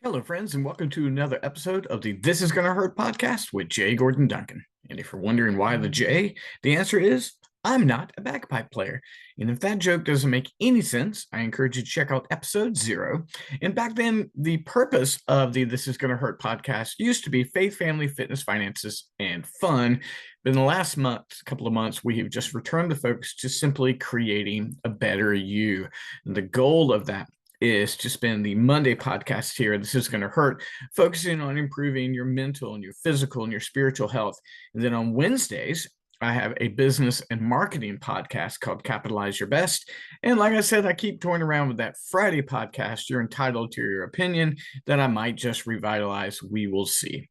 Hello, friends, and welcome to another episode of the This Is Gonna Hurt podcast with Jay Gordon Duncan. And if you're wondering why the J, the answer is I'm not a bagpipe player. And if that joke doesn't make any sense, I encourage you to check out episode 0. And back then, the purpose of the This Is Gonna Hurt podcast used to be faith, family, fitness, finances, and fun. But in the last couple of months, we have just returned the focus to simply creating a better you. And the goal of that is to spend the Monday podcast here. This is going to hurt, focusing on improving your mental and your physical and your spiritual health. And then on Wednesdays, I have a business and marketing podcast called Capitalize Your Best. And like I said, I keep toying around with that Friday podcast. You're entitled to your opinion that I might just revitalize. We will see.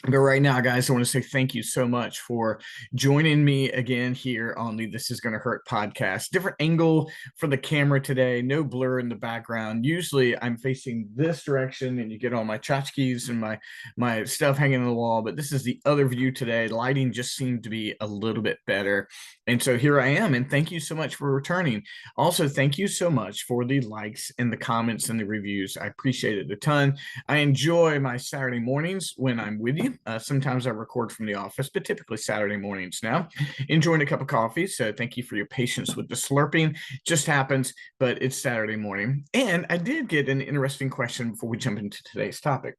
But right now, guys, I want to say thank you so much for joining me again here on the This Is Gonna Hurt podcast. Different angle for the camera today, no blur in the background. Usually I'm facing this direction and you get all my tchotchkes and my stuff hanging on the wall, but this is the other view today. Lighting just seemed to be a little bit better. And so here I am, and thank you so much for returning. Also, thank you so much for the likes and the comments and the reviews. I appreciate it a ton. I enjoy my Saturday mornings when I'm with you. Sometimes I record from the office, but typically Saturday mornings now. Enjoying a cup of coffee. So thank you for your patience with the slurping. Just happens, but it's Saturday morning. And I did get an interesting question before we jump into today's topic.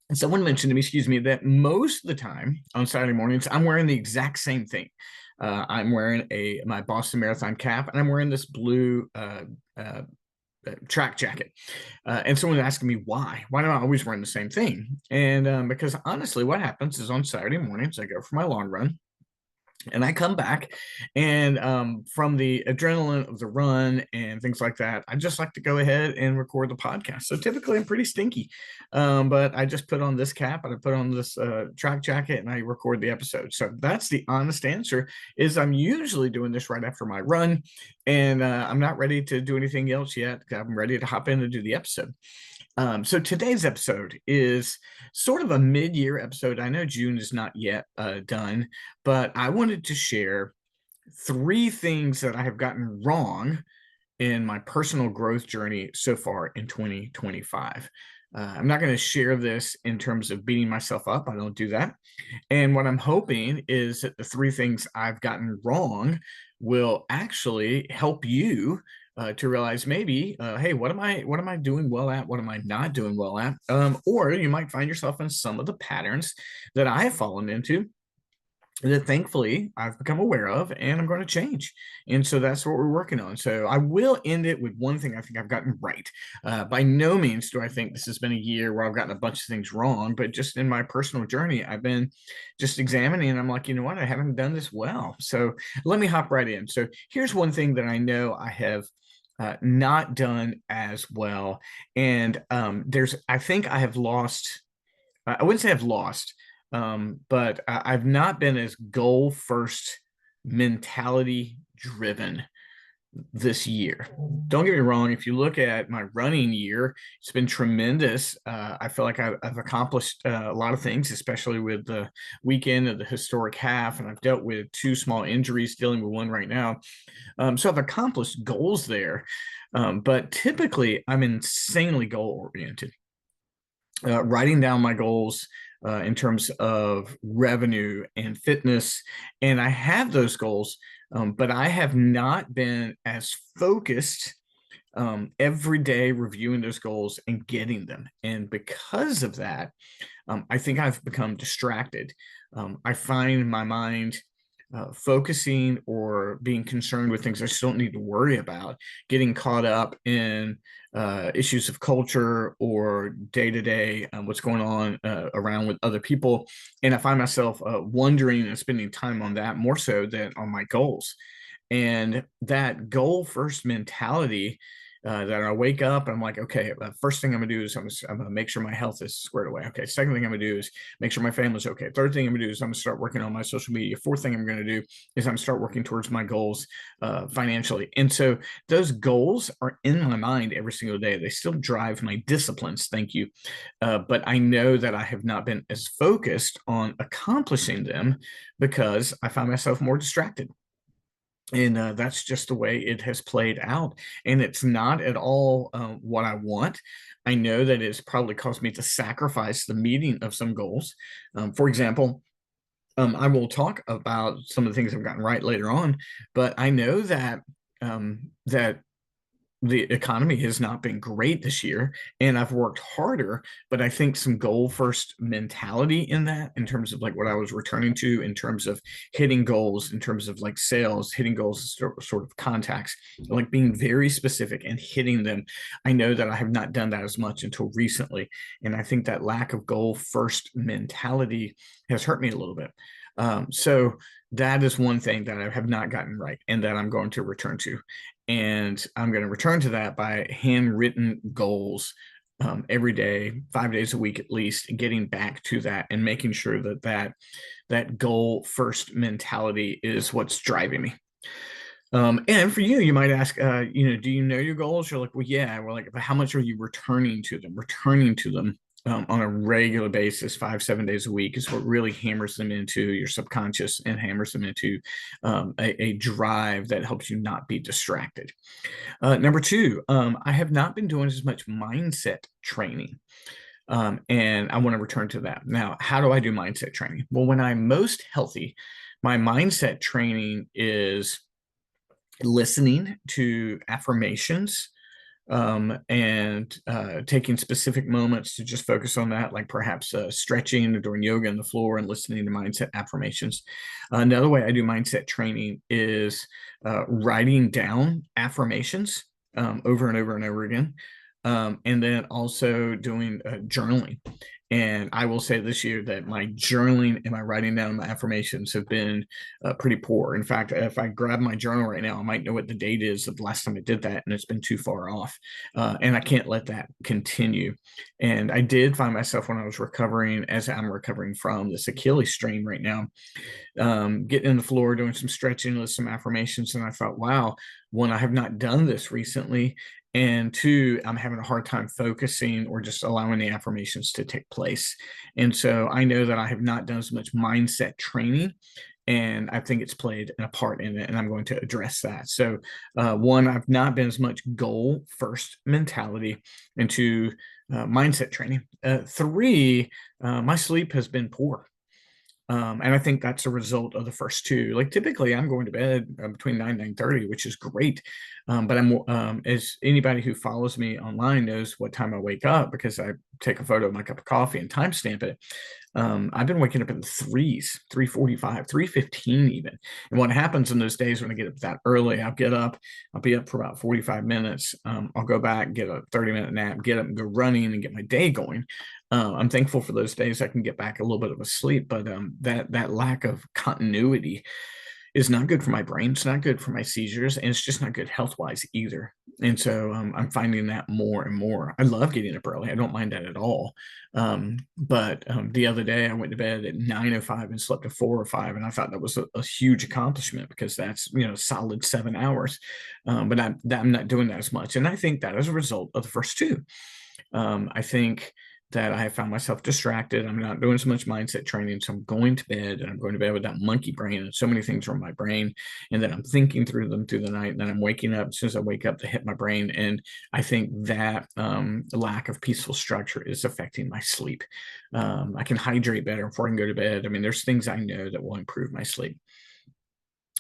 And someone mentioned to me, that most of the time on Saturday mornings, I'm wearing the exact same thing. I'm wearing my Boston Marathon cap, and I'm wearing this blue track jacket. And someone asking me why am I always wearing the same thing? And because honestly, what happens is on Saturday mornings, I go for my long run. And I come back, and from the adrenaline of the run and things like that, I just like to go ahead and record the podcast. So typically, I'm pretty stinky, but I just put on this cap and I put on this track jacket, and I record the episode. So that's the honest answer. Is I'm usually doing this right after my run, and I'm not ready to do anything else yet. I'm ready to hop in and do the episode. So today's episode is sort of a mid-year episode. I know June is not yet done, but I wanted to share 3 things that I have gotten wrong in my personal growth journey so far in 2025. I'm not going to share this in terms of beating myself up. I don't do that. And what I'm hoping is that the 3 things I've gotten wrong will actually help you to realize maybe, hey, what am I doing well at? What am I not doing well at? Or you might find yourself in some of the patterns that I have fallen into that thankfully I've become aware of, and I'm going to change. And so that's what we're working on. So I will end it with one thing I think I've gotten right. By no means do I think this has been a year where I've gotten a bunch of things wrong, but just in my personal journey, I've been just examining, and I'm like, you know what? I haven't done this well. So let me hop right in. So here's one thing that I know I have not done as well. And I think I have lost, I wouldn't say I've lost, but I've not been as goal first mentality driven this year. Don't get me wrong. If you look at my running year, it's been tremendous. I feel like I've accomplished a lot of things, especially with the weekend of the historic half. And I've dealt with 2 small injuries, dealing with one right now. So I've accomplished goals there. But typically, I'm insanely goal oriented. Writing down my goals in terms of revenue and fitness. And I have those goals, but I have not been as focused every day reviewing those goals and getting them. And because of that, I think I've become distracted. I find my mind focusing or being concerned with things I just don't need to worry about, getting caught up in issues of culture or day to day, what's going on around with other people. And I find myself wondering and spending time on that more so than on my goals. And that goal first mentality, that I wake up and I'm like, okay, first thing I'm gonna do is I'm gonna make sure my health is squared away. Okay, second thing I'm gonna do is make sure my family's okay. Third thing I'm gonna do is I'm gonna start working on my social media. Fourth thing I'm gonna do is I'm gonna start working towards my goals financially. And so those goals are in my mind every single day. They still drive my disciplines. Thank you. But I know that I have not been as focused on accomplishing them because I find myself more distracted. And that's just the way it has played out. And it's not at all what I want. I know that it's probably caused me to sacrifice the meeting of some goals. For example, I will talk about some of the things I've gotten right later on, but I know that that the economy has not been great this year, and I've worked harder, but I think some goal first mentality in that, in terms of like what I was returning to, in terms of hitting goals, in terms of like sales, hitting goals, sort of contacts, like being very specific and hitting them. I know that I have not done that as much until recently. And I think that lack of goal first mentality has hurt me a little bit. So that is one thing that I have not gotten right and that I'm going to return to. And I'm going to return to that by handwritten goals every day, 5 days a week at least, and getting back to that and making sure that goal first mentality is what's driving me. And for you, you might ask, do you know your goals? You're like, well, yeah. We're like, but how much are you returning to them? Returning to them on a regular basis, 5, 7 days a week, is what really hammers them into your subconscious and hammers them into a drive that helps you not be distracted. Number two, I have not been doing as much mindset training. And I want to return to that. Now, how do I do mindset training? Well, when I'm most healthy, my mindset training is listening to affirmations, and taking specific moments to just focus on that, like perhaps stretching or doing yoga on the floor and listening to mindset affirmations. Another way I do mindset training is writing down affirmations over and over and over again. And then also doing journaling. And I will say this year that my journaling and my writing down my affirmations have been pretty poor. In fact, if I grab my journal right now, I might know what the date is of the last time I did that, and it's been too far off. And I can't let that continue. And I did find myself, when I was recovering, as I'm recovering from this Achilles strain right now, getting in the floor, doing some stretching with some affirmations. And I thought, wow, one, I have not done this recently. And two, I'm having a hard time focusing or just allowing the affirmations to take place. And so I know that I have not done as much mindset training. And I think it's played a part in it, and I'm going to address that. So, one, I've not been as much goal first mentality, and two, mindset training. Three, my sleep has been poor. And I think that's a result of the first two. Like typically, I'm going to bed between 9 9:30, which is great. But I'm as anybody who follows me online knows what time I wake up, because I take a photo of my cup of coffee and timestamp it. I've been waking up in the threes, 3:45, 3:15 even. And what happens in those days when I get up that early, I'll get up, I'll be up for about 45 minutes. I'll go back, get a 30-minute nap, get up and go running and get my day going. I'm thankful for those days I can get back a little bit of a sleep, but that lack of continuity is not good for my brain. It's not good for my seizures, and it's just not good health wise either. And so I'm finding that more and more. I love getting up early. I don't mind that at all. But the other day I went to bed at 9:05 and slept at 4 or 5, and I thought that was a huge accomplishment, because that's solid 7 hours. But I'm not doing that as much, and I think that is a result of the first two. I think that I have found myself distracted. I'm not doing as much mindset training. So I'm going to bed, and I'm going to bed with that monkey brain, and so many things are in my brain. And then I'm thinking through them through the night. And then I'm waking up. As soon as I wake up, they hit my brain. And I think that lack of peaceful structure is affecting my sleep. I can hydrate better before I can go to bed. I mean, there's things I know that will improve my sleep.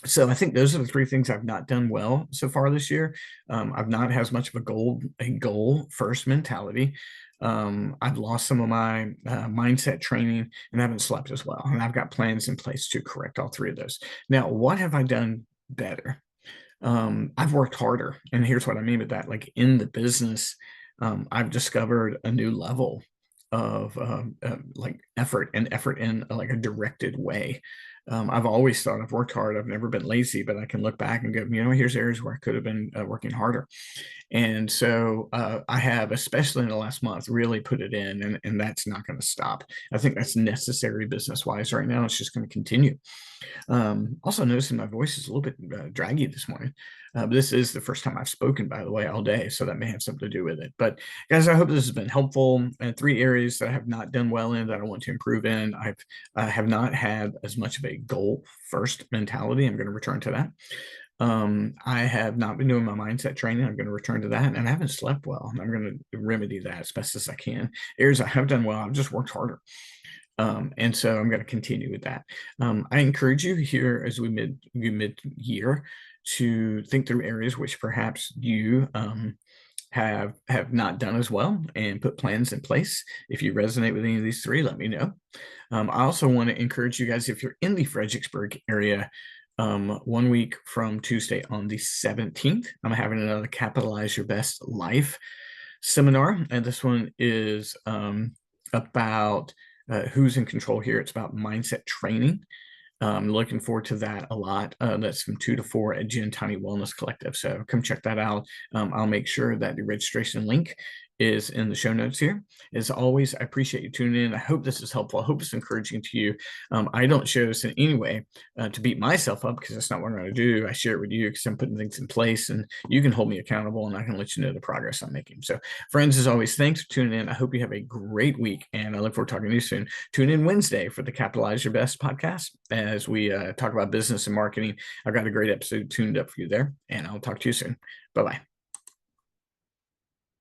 So I think those are the three things I've not done well so far this year. I've not had as much of a goal first mentality. I've lost some of my mindset training, and I haven't slept as well. And I've got plans in place to correct all three of those. Now, what have I done better? I've worked harder, and here's what I mean with that. Like in the business, I've discovered a new level of like effort, and effort in like a directed way. I've always thought I've worked hard. I've never been lazy, but I can look back and go, here's areas where I could have been working harder. And so I have, especially in the last month, really put it in, and that's not going to stop. I think that's necessary business wise right now. It's just going to continue. Also noticing my voice is a little bit draggy this morning. But this is the first time I've spoken, by the way, all day, so that may have something to do with it. But guys, I hope this has been helpful. And three areas that I have not done well in that I want to improve in. I have not had as much of a goal first mentality. I'm going to return to that. I have not been doing my mindset training. I'm going to return to that, and I haven't slept well. I'm going to remedy that as best as I can. Areas I have done well, I've just worked harder. And so I'm going to continue with that. I encourage you here as we mid year to think through areas which perhaps you have not done as well, and put plans in place. If you resonate with any of these three, let me know. I also want to encourage you guys, if you're in the Fredericksburg area, 1 week from Tuesday on the 17th, I'm having another Capitalize Your Best Life seminar. And this one is about who's in control here. It's about mindset training. Looking forward to that a lot. That's from 2 to 4 at Gin Tiny Wellness Collective. So come check that out. I'll make sure that the registration link is in the show notes here. As always, I appreciate you tuning in. I hope this is helpful. I hope it's encouraging to you. I don't share this in any way to beat myself up, because that's not what I'm going to do. I share it with you because I'm putting things in place, and you can hold me accountable, and I can let you know the progress I'm making. So friends, as always, thanks for tuning in. I hope you have a great week, and I look forward to talking to you soon. Tune in Wednesday for the Capitalize Your Best podcast as we talk about business and marketing. I've got a great episode tuned up for you there, and I'll talk to you soon. Bye-bye.